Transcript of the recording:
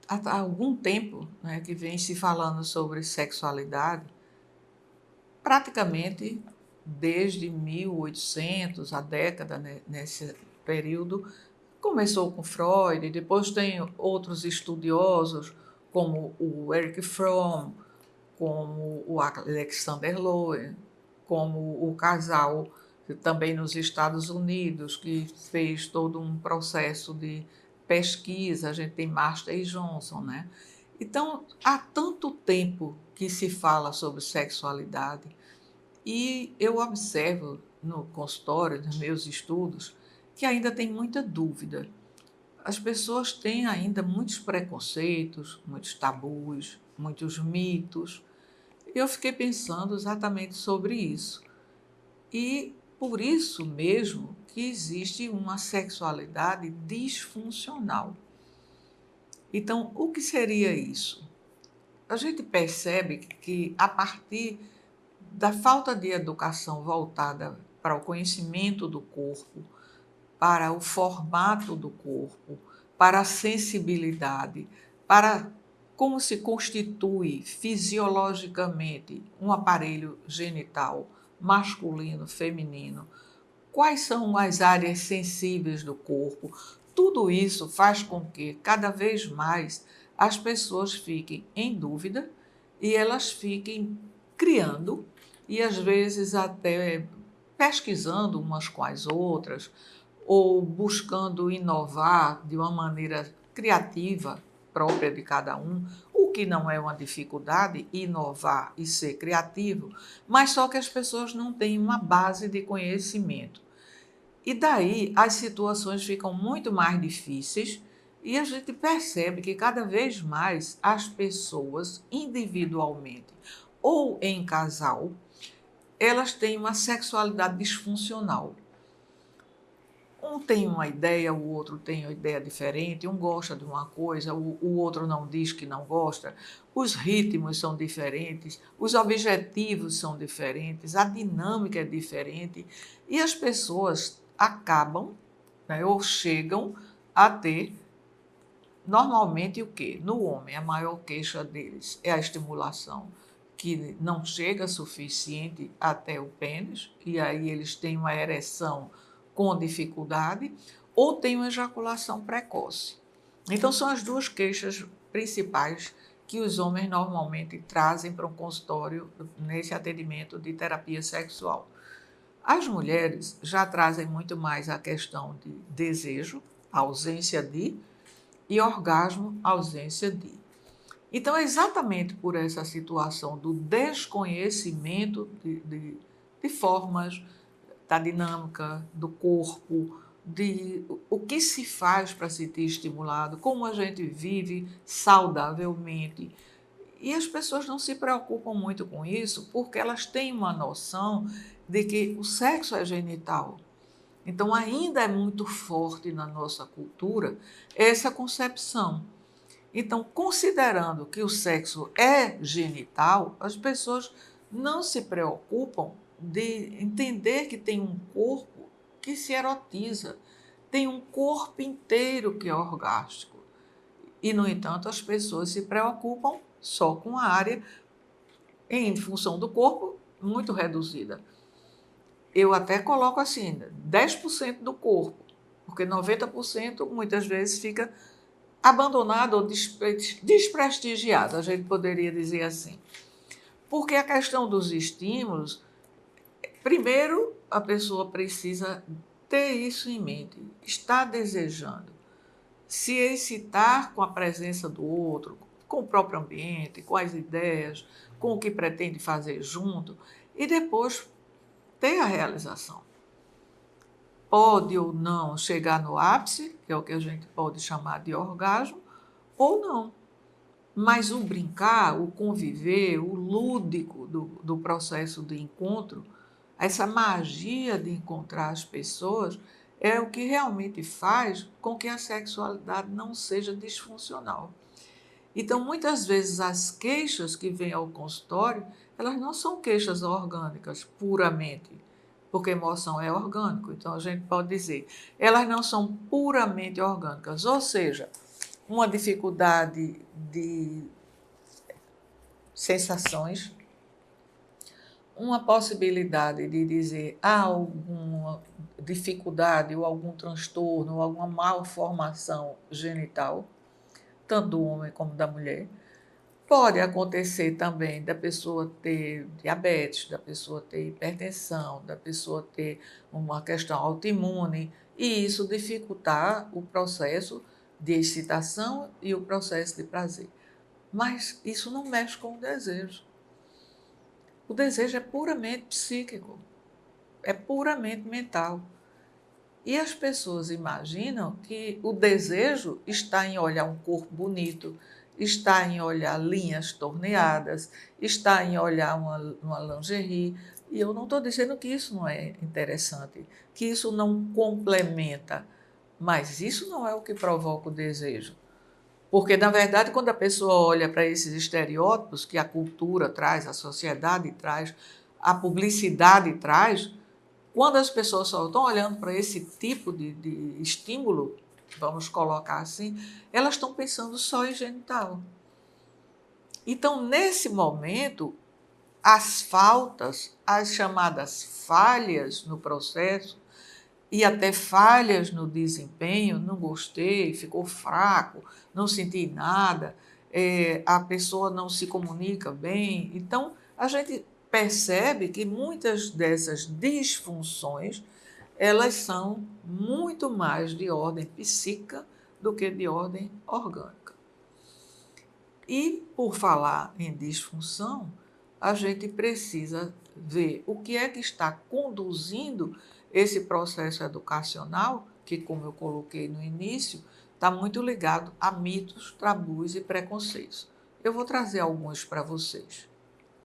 há algum tempo, né, que vem se falando sobre sexualidade, praticamente desde 1800, a década, né, nesse período, começou com Freud, depois tem outros estudiosos, como o Erich Fromm, como o Alexander Lowen, como o casal também nos Estados Unidos, que fez todo um processo de pesquisa, a gente tem Master e Johnson, né? Então, há tanto tempo que se fala sobre sexualidade e eu observo no consultório, nos meus estudos, que ainda tem muita dúvida. As pessoas têm ainda muitos preconceitos, muitos tabus, muitos mitos. Eu fiquei pensando exatamente sobre isso. E por isso mesmo que existe uma sexualidade disfuncional. Então, o que seria isso? A gente percebe que a partir da falta de educação voltada para o conhecimento do corpo, para o formato do corpo, para a sensibilidade, para como se constitui fisiologicamente um aparelho genital masculino, feminino, quais são as áreas sensíveis do corpo. Tudo isso faz com que cada vez mais as pessoas fiquem em dúvida e elas fiquem criando e às vezes até pesquisando umas com as outras ou buscando inovar de uma maneira criativa própria de cada um, o que não é uma dificuldade, inovar e ser criativo, mas só que as pessoas não têm uma base de conhecimento. E daí as situações ficam muito mais difíceis e a gente percebe que cada vez mais as pessoas, individualmente ou em casal, elas têm uma sexualidade disfuncional. Um tem uma ideia, o outro tem uma ideia diferente, um gosta de uma coisa, o outro não diz que não gosta, os ritmos são diferentes, os objetivos são diferentes, a dinâmica é diferente e as pessoas acabam, né, ou chegam a ter, normalmente, o quê? No homem, a maior queixa deles é a estimulação, que não chega suficiente até o pênis, e aí eles têm uma ereção com dificuldade, ou têm uma ejaculação precoce. Então, são as duas queixas principais que os homens normalmente trazem para um consultório nesse atendimento de terapia sexual. As mulheres já trazem muito mais a questão de desejo, ausência de, e orgasmo, ausência de. Então, é exatamente por essa situação do desconhecimento de formas, da dinâmica do corpo, de o que se faz para se ter estimulado, como a gente vive saudavelmente. E as pessoas não se preocupam muito com isso porque elas têm uma noção de que o sexo é genital. Então, ainda é muito forte na nossa cultura essa concepção. Então, considerando que o sexo é genital, as pessoas não se preocupam de entender que tem um corpo que se erotiza, tem um corpo inteiro que é orgástico. E, no entanto, as pessoas se preocupam só com a área, em função do corpo, muito reduzida. Eu até coloco assim, 10% do corpo, porque 90% muitas vezes fica abandonado ou desprestigiado, a gente poderia dizer assim. Porque a questão dos estímulos, primeiro a pessoa precisa ter isso em mente, estar desejando, se excitar com a presença do outro, com o próprio ambiente, com as ideias, com o que pretende fazer junto, e depois ter a realização. Pode ou não chegar no ápice, que é o que a gente pode chamar de orgasmo, ou não. Mas o brincar, o conviver, o lúdico do processo de encontro, essa magia de encontrar as pessoas, é o que realmente faz com que a sexualidade não seja disfuncional. Então, muitas vezes, as queixas que vêm ao consultório, elas não são queixas orgânicas puramente, porque emoção é orgânico. Então, a gente pode dizer, elas não são puramente orgânicas, ou seja, uma dificuldade de sensações, uma possibilidade de dizer há alguma dificuldade ou algum transtorno ou alguma malformação genital, tanto do homem como da mulher. Pode acontecer também da pessoa ter diabetes, da pessoa ter hipertensão, da pessoa ter uma questão autoimune, e isso dificultar o processo de excitação e o processo de prazer. Mas isso não mexe com o desejo. O desejo é puramente psíquico, é puramente mental. E as pessoas imaginam que o desejo está em olhar um corpo bonito, está em olhar linhas torneadas, está em olhar uma lingerie. E eu não estou dizendo que isso não é interessante, que isso não complementa, mas isso não é o que provoca o desejo. Porque, na verdade, quando a pessoa olha para esses estereótipos que a cultura traz, a sociedade traz, a publicidade traz, quando as pessoas só estão olhando para esse tipo de estímulo, vamos colocar assim, elas estão pensando só em genital. Então, nesse momento, as faltas, as chamadas falhas no processo e até falhas no desempenho, não gostei, ficou fraco, não senti nada, a pessoa não se comunica bem. Então, a gente percebe que muitas dessas disfunções, elas são muito mais de ordem psíquica do que de ordem orgânica. E, por falar em disfunção, a gente precisa ver o que é que está conduzindo esse processo educacional, que, como eu coloquei no início, está muito ligado a mitos, tabus e preconceitos. Eu vou trazer alguns para vocês.